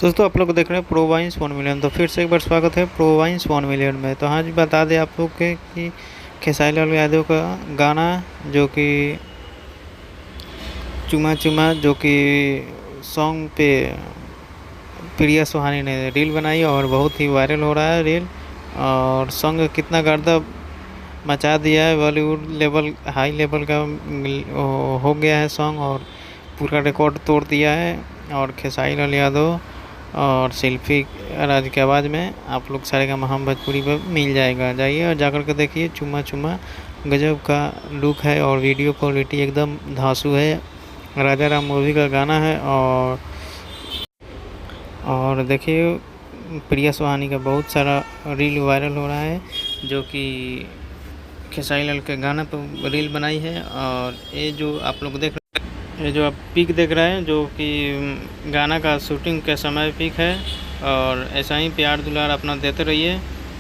दोस्तों आप लोग देख रहे हैं प्रोवाइंस 1 मिलियन। तो फिर से एक बार स्वागत है प्रोवाइंस 1 मिलियन में। तो आज बता दें आप लोग के कि खेसारी लाल यादव का गाना जो कि चुमा चुमा, जो कि सॉन्ग पे प्रिया सुहानी ने रील बनाई और बहुत ही वायरल हो रहा है रील। और सॉन्ग कितना गर्दा मचा दिया है, बॉलीवुड लेवल हाई लेवल का हो गया है सॉन्ग और पूरा रिकॉर्ड तोड़ दिया है। और खेसारी लाल यादव और शिल्पी राज की आवाज़ में आप लोग सारेगामा हम भोजपुरी पर मिल जाएगा। जाइए और जाकर के देखिए, चुमा चुमा गजब का लुक है और वीडियो क्वालिटी एकदम धांसू है। राजा राम मूवी का गाना है। और देखिए प्रिया सुहानी का बहुत सारा रील वायरल हो रहा है जो कि खेसारी लाल के गाने पर रील बनाई है। और ये जो आप लोग देख रहे हैं, ये जो आप पिक देख रहे हैं जो कि गाना का शूटिंग के समय पिक है। और ऐसा ही प्यार दुलार अपना देते रहिए।